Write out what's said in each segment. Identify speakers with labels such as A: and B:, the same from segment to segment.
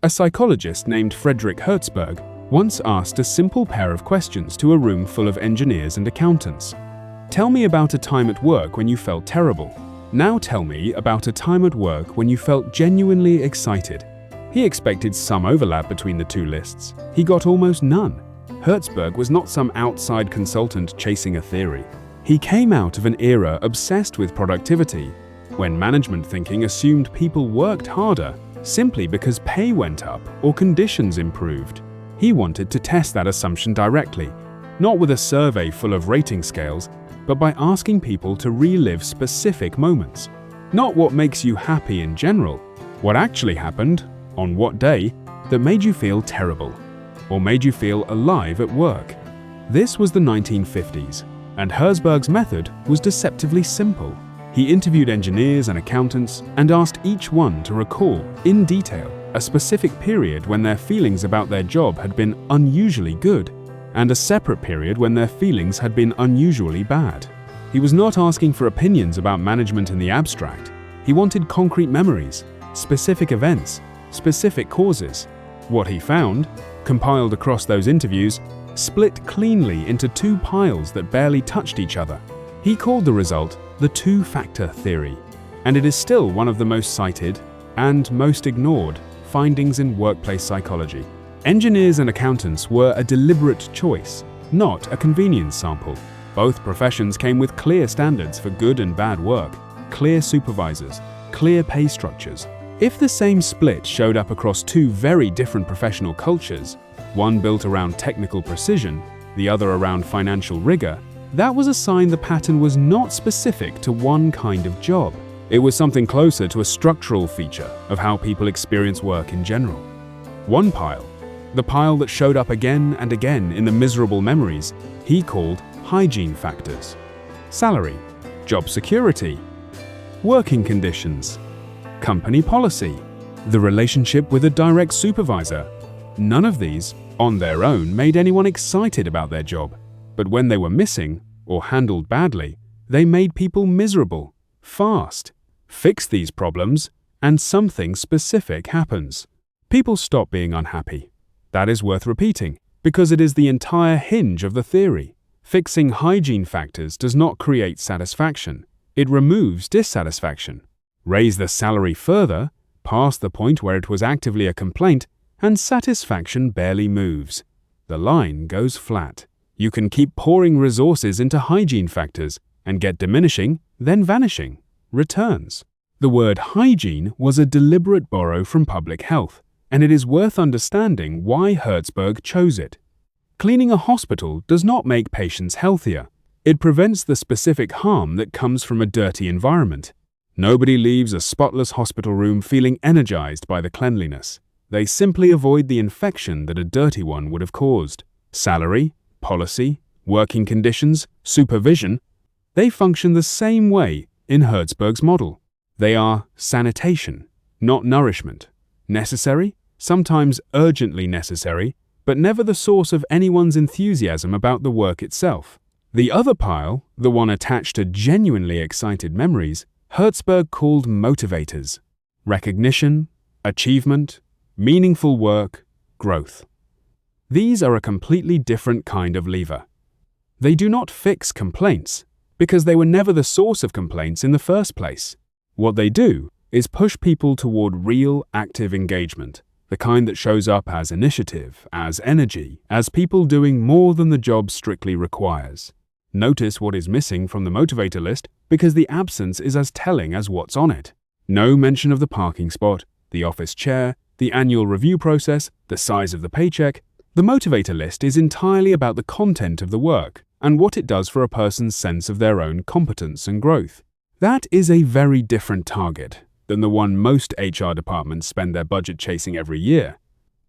A: A psychologist named Herzberg once asked a simple pair of questions to a room full of engineers and accountants. Tell me about a time at work when you felt terrible. Now tell me about a time at work when you felt genuinely excited. He expected some overlap between the two lists. He got almost none. Herzberg was not some outside consultant chasing a theory. He came out of an era obsessed with productivity, when management thinking assumed people worked harder simply because pay went up or conditions improved. He wanted to test that assumption directly, not with a survey full of rating scales, but by asking people to relive specific moments. Not what makes you happy in general, what actually happened, on what day, that made you feel terrible, or made you feel alive at work. This was the 1950s, and Herzberg's method was deceptively simple. He interviewed engineers and accountants and asked each one to recall, in detail, a specific period when their feelings about their job had been unusually good, and a separate period when their feelings had been unusually bad. He was not asking for opinions about management in the abstract. He wanted concrete memories, specific events, specific causes. What he found, compiled across those interviews, split cleanly into two piles that barely touched each other. He called the result the two-factor theory, and it is still one of the most cited and most ignored findings in workplace psychology. Engineers and accountants were a deliberate choice, not a convenience sample. Both professions came with clear standards for good and bad work, clear supervisors, clear pay structures. If the same split showed up across two very different professional cultures, one built around technical precision, the other around financial rigor, that was a sign the pattern was not specific to one kind of job. It was something closer to a structural feature of how people experience work in general. One pile, the pile that showed up again and again in the miserable memories, he called hygiene factors. Salary, job security, working conditions, company policy, the relationship with a direct supervisor. None of these, on their own, made anyone excited about their job. But when they were missing, or handled badly, they made people miserable, fast. Fix these problems, and something specific happens. People stop being unhappy. That is worth repeating, because it is the entire hinge of the theory. Fixing hygiene factors does not create satisfaction. It removes dissatisfaction. Raise the salary further, past the point where it was actively a complaint, and satisfaction barely moves. The line goes flat. You can keep pouring resources into hygiene factors and get diminishing, then vanishing returns. The word hygiene was a deliberate borrow from public health, and it is worth understanding why Herzberg chose it. Cleaning a hospital does not make patients healthier. It prevents the specific harm that comes from a dirty environment. Nobody leaves a spotless hospital room feeling energized by the cleanliness. They simply avoid the infection that a dirty one would have caused. Salary, policy, working conditions, supervision, they function the same way in Herzberg's model. They are sanitation, not nourishment. Necessary, sometimes urgently necessary, but never the source of anyone's enthusiasm about the work itself. The other pile, the one attached to genuinely excited memories, Herzberg called motivators. Recognition, achievement, meaningful work, growth. These are a completely different kind of lever. They do not fix complaints, because they were never the source of complaints in the first place. What they do is push people toward real, active engagement, the kind that shows up as initiative, as energy, as people doing more than the job strictly requires. Notice what is missing from the motivator list because the absence is as telling as what's on it. No mention of the parking spot, the office chair, the annual review process, the size of the paycheck. The motivator list is entirely about the content of the work and what it does for a person's sense of their own competence and growth. That is a very different target than the one most HR departments spend their budget chasing every year.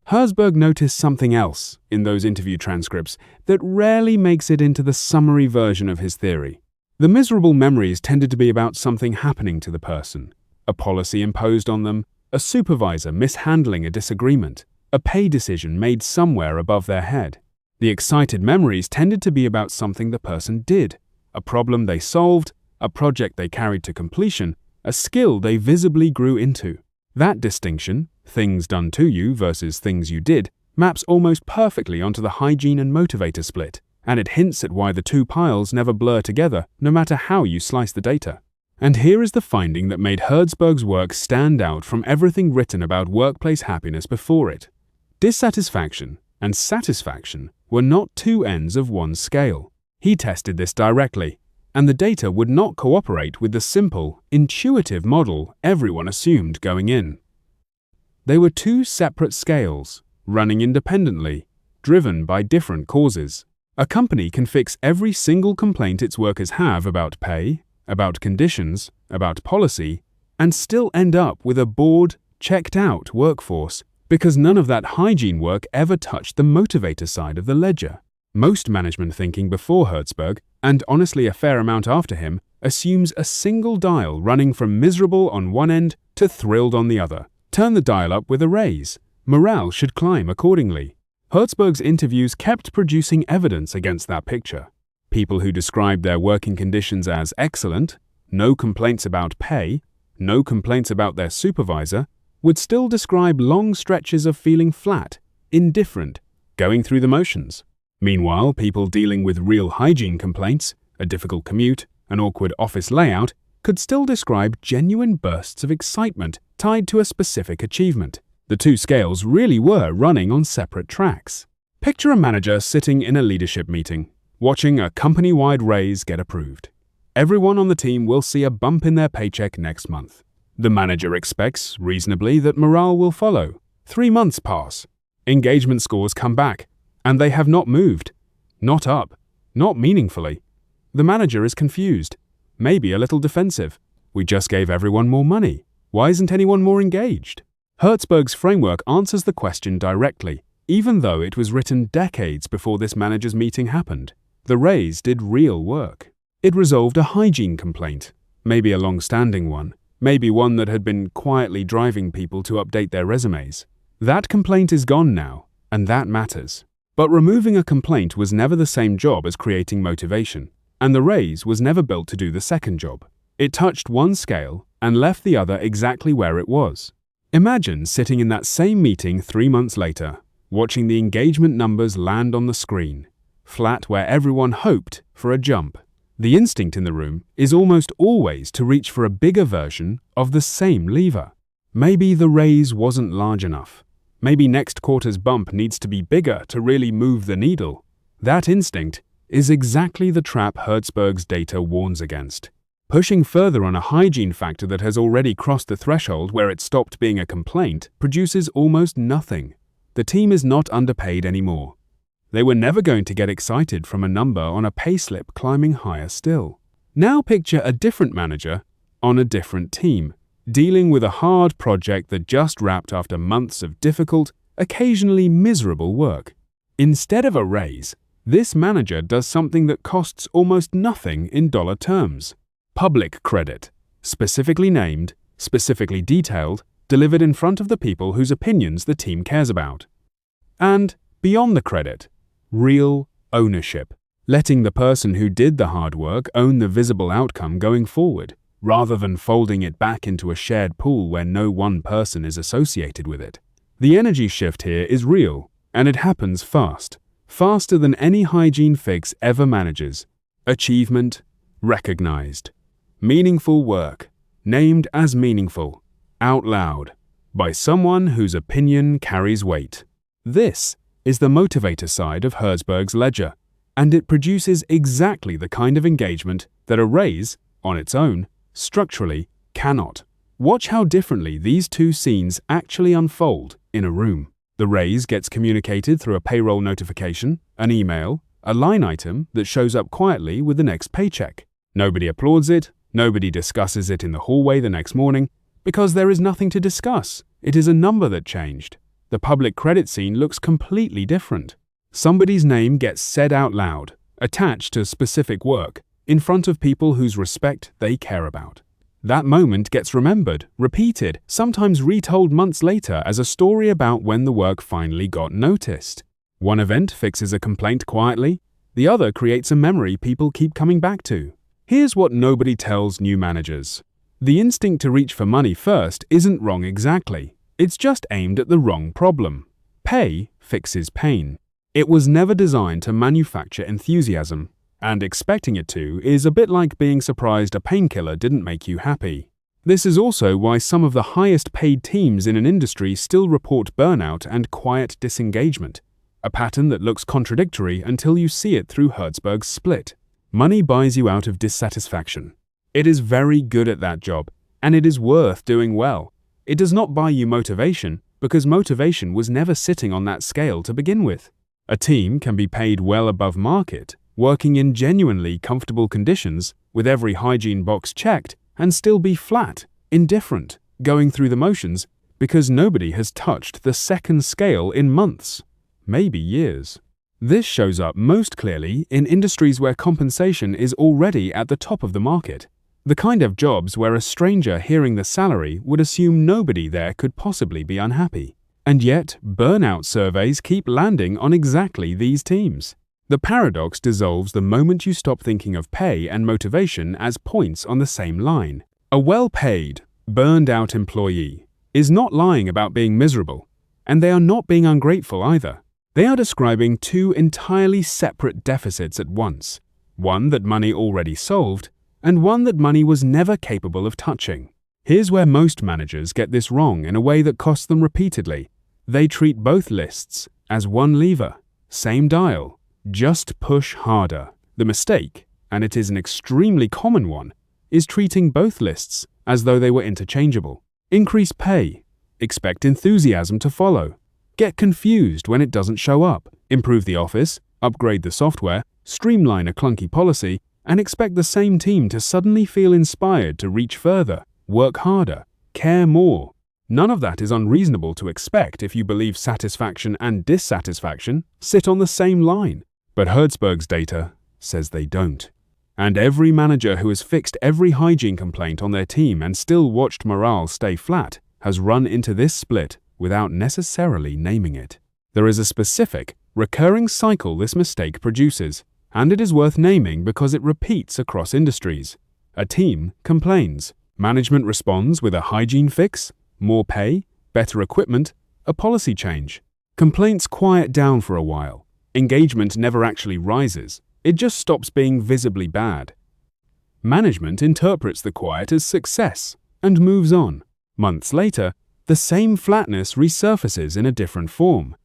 A: Herzberg noticed something else in those interview transcripts that rarely makes it into the summary version of his theory. The miserable memories tended to be about something happening to the person, a policy imposed on them, a supervisor mishandling a disagreement, a pay decision made somewhere above their head. The excited memories tended to be about something the person did, a problem they solved, a project they carried to completion, a skill they visibly grew into. That distinction, things done to you versus things you did, maps almost perfectly onto the hygiene and motivator split, and it hints at why the two piles never blur together no matter how you slice the data. And here is the finding that made Herzberg's work stand out from everything written about workplace happiness before it. Dissatisfaction and satisfaction were not two ends of one scale. He tested this directly, and the data would not cooperate with the simple, intuitive model everyone assumed going in. They were two separate scales, running independently, driven by different causes. A company can fix every single complaint its workers have about pay, about conditions, about policy, and still end up with a bored, checked-out workforce because none of that hygiene work ever touched the motivator side of the ledger. Most management thinking before Herzberg, and honestly a fair amount after him, assumes a single dial running from miserable on one end to thrilled on the other. Turn the dial up with a raise. Morale should climb accordingly. Herzberg's interviews kept producing evidence against that picture. People who described their working conditions as excellent, no complaints about pay, no complaints about their supervisor, would still describe long stretches of feeling flat, indifferent, going through the motions. Meanwhile, people dealing with real hygiene complaints, a difficult commute, an awkward office layout, could still describe genuine bursts of excitement tied to a specific achievement. The two scales really were running on separate tracks. Picture a manager sitting in a leadership meeting, watching a company-wide raise get approved. Everyone on the team will see a bump in their paycheck next month. The manager expects, reasonably, that morale will follow. 3 months pass. Engagement scores come back, and they have not moved. Not up. Not meaningfully. The manager is confused, maybe a little defensive. We just gave everyone more money. Why isn't anyone more engaged? Herzberg's framework answers the question directly, even though it was written decades before this manager's meeting happened. The raise did real work. It resolved a hygiene complaint, maybe a long-standing one, maybe one that had been quietly driving people to update their resumes. That complaint is gone now, and that matters. But removing a complaint was never the same job as creating motivation, and the raise was never built to do the second job. It touched one scale and left the other exactly where it was. Imagine sitting in that same meeting 3 months later, watching the engagement numbers land on the screen, flat where everyone hoped for a jump. The instinct in the room is almost always to reach for a bigger version of the same lever. Maybe the raise wasn't large enough. Maybe next quarter's bump needs to be bigger to really move the needle. That instinct is exactly the trap Herzberg's data warns against. Pushing further on a hygiene factor that has already crossed the threshold where it stopped being a complaint produces almost nothing. The team is not underpaid anymore. They were never going to get excited from a number on a payslip climbing higher still. Now picture a different manager on a different team, dealing with a hard project that just wrapped after months of difficult, occasionally miserable work. Instead of a raise, this manager does something that costs almost nothing in dollar terms. Public credit, specifically named, specifically detailed, delivered in front of the people whose opinions the team cares about. And, beyond the credit, real ownership, letting the person who did the hard work own the visible outcome going forward, rather than folding it back into a shared pool where no one person is associated with it. The energy shift here is real, and it happens fast, faster than any hygiene fix ever manages. Achievement, recognized. Meaningful work, named as meaningful, out loud, by someone whose opinion carries weight. This is the motivator side of Herzberg's ledger, and it produces exactly the kind of engagement that a raise, on its own, structurally cannot. Watch how differently these two scenes actually unfold in a room. The raise gets communicated through a payroll notification, an email, a line item that shows up quietly with the next paycheck. Nobody applauds it, nobody discusses it in the hallway the next morning, because there is nothing to discuss. It is a number that changed. The public credit scene looks completely different. Somebody's name gets said out loud, attached to specific work, in front of people whose respect they care about. That moment gets remembered, repeated, sometimes retold months later as a story about when the work finally got noticed. One event fixes a complaint quietly, the other creates a memory people keep coming back to. Here's what nobody tells new managers. The instinct to reach for money first isn't wrong exactly. It's just aimed at the wrong problem. Pay fixes pain. It was never designed to manufacture enthusiasm, and expecting it to is a bit like being surprised a painkiller didn't make you happy. This is also why some of the highest paid teams in an industry still report burnout and quiet disengagement, a pattern that looks contradictory until you see it through Herzberg's split. Money buys you out of dissatisfaction. It is very good at that job, and it is worth doing well. It does not buy you motivation, because motivation was never sitting on that scale to begin with. A team can be paid well above market, working in genuinely comfortable conditions, with every hygiene box checked, and still be flat, indifferent, going through the motions, because nobody has touched the second scale in months, maybe years. This shows up most clearly in industries where compensation is already at the top of the market, the kind of jobs where a stranger hearing the salary would assume nobody there could possibly be unhappy. And yet, burnout surveys keep landing on exactly these teams. The paradox dissolves the moment you stop thinking of pay and motivation as points on the same line. A well-paid, burned-out employee is not lying about being miserable, and they are not being ungrateful either. They are describing two entirely separate deficits at once, one that money already solved, and one that money was never capable of touching. Here's where most managers get this wrong in a way that costs them repeatedly. They treat both lists as one lever, same dial. Just push harder. The mistake, and it is an extremely common one, is treating both lists as though they were interchangeable. Increase pay. Expect enthusiasm to follow. Get confused when it doesn't show up. Improve the office, upgrade the software, streamline a clunky policy, and expect the same team to suddenly feel inspired to reach further, work harder, care more. None of that is unreasonable to expect if you believe satisfaction and dissatisfaction sit on the same line. But Herzberg's data says they don't. And every manager who has fixed every hygiene complaint on their team and still watched morale stay flat has run into this split without necessarily naming it. There is a specific, recurring cycle this mistake produces, and it is worth naming because it repeats across industries. A team complains. Management responds with a hygiene fix, more pay, better equipment, a policy change. Complaints quiet down for a while. Engagement never actually rises, it just stops being visibly bad. Management interprets the quiet as success and moves on. Months later, the same flatness resurfaces in a different form.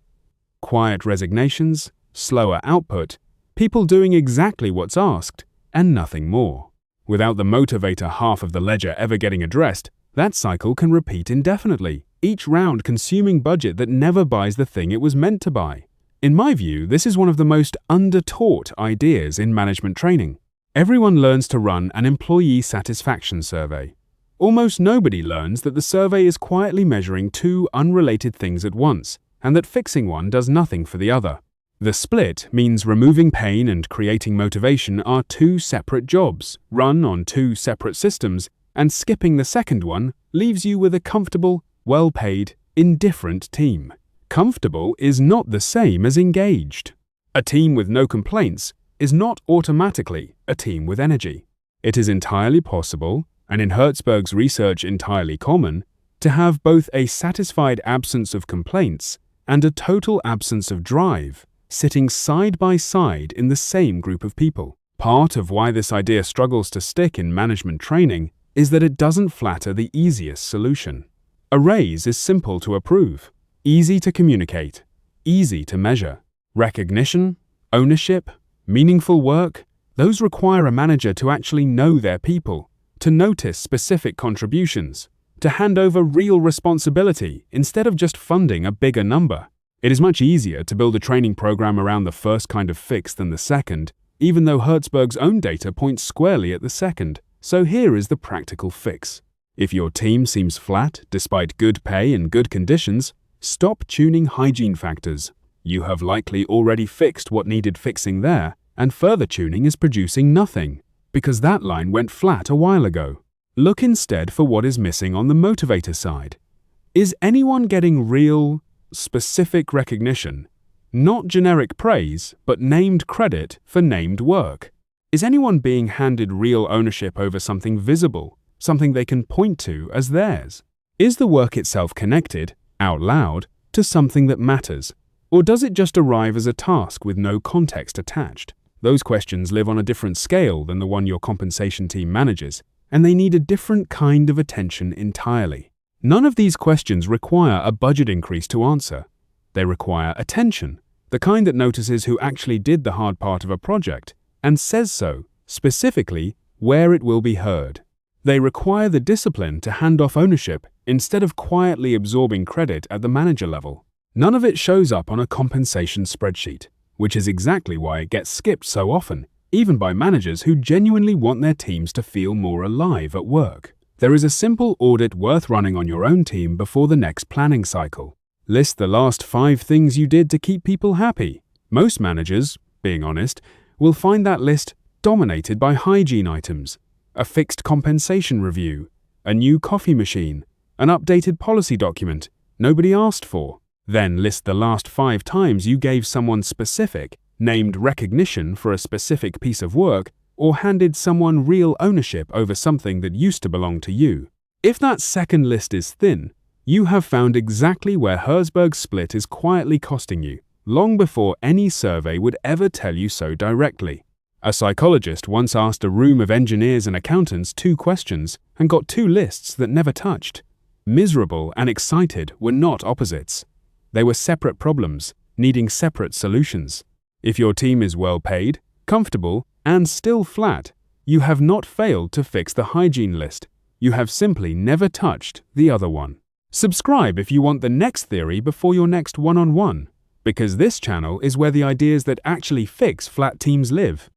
A: Quiet resignations, slower output, people doing exactly what's asked, and nothing more. Without the motivator half of the ledger ever getting addressed, that cycle can repeat indefinitely, each round consuming budget that never buys the thing it was meant to buy. In my view, this is one of the most undertaught ideas in management training. Everyone learns to run an employee satisfaction survey. Almost nobody learns that the survey is quietly measuring two unrelated things at once, and that fixing one does nothing for the other. The split means removing pain and creating motivation are two separate jobs, run on two separate systems, and skipping the second one leaves you with a comfortable, well-paid, indifferent team. Comfortable is not the same as engaged. A team with no complaints is not automatically a team with energy. It is entirely possible, and in Herzberg's research entirely common, to have both a satisfied absence of complaints and a total absence of drive sitting side by side in the same group of people. Part of why this idea struggles to stick in management training is that it doesn't flatter the easiest solution. A raise is simple to approve, easy to communicate, easy to measure. Recognition, ownership, meaningful work, those require a manager to actually know their people, to notice specific contributions, to hand over real responsibility instead of just funding a bigger number. It is much easier to build a training program around the first kind of fix than the second, even though Herzberg's own data points squarely at the second. So here is the practical fix. If your team seems flat despite good pay and good conditions, stop tuning hygiene factors. You have likely already fixed what needed fixing there, and further tuning is producing nothing, because that line went flat a while ago. Look instead for what is missing on the motivator side. Is anyone getting real, specific recognition? Not generic praise, but named credit for named work. Is anyone being handed real ownership over something visible, something they can point to as theirs? Is the work itself connected, out loud, to something that matters? Or does it just arrive as a task with no context attached? Those questions live on a different scale than the one your compensation team manages, and they need a different kind of attention entirely. None of these questions require a budget increase to answer. They require attention, the kind that notices who actually did the hard part of a project, and says so, specifically, where it will be heard. They require the discipline to hand off ownership instead of quietly absorbing credit at the manager level. None of it shows up on a compensation spreadsheet, which is exactly why it gets skipped so often, even by managers who genuinely want their teams to feel more alive at work. There is a simple audit worth running on your own team before the next planning cycle. List the last 5 things you did to keep people happy. Most managers, being honest, will find that list dominated by hygiene items, a fixed compensation review, a new coffee machine, an updated policy document nobody asked for. Then list the last 5 times you gave someone specific, named recognition for a specific piece of work, or handed someone real ownership over something that used to belong to you. If that second list is thin, you have found exactly where Herzberg's split is quietly costing you, long before any survey would ever tell you so directly. A psychologist once asked a room of engineers and accountants 2 questions and got 2 lists that never touched. Miserable and excited were not opposites. They were separate problems, needing separate solutions. If your team is well paid, comfortable, and still flat, you have not failed to fix the hygiene list. You have simply never touched the other one. Subscribe if you want the next theory before your next one-on-one, because this channel is where the ideas that actually fix flat teams live.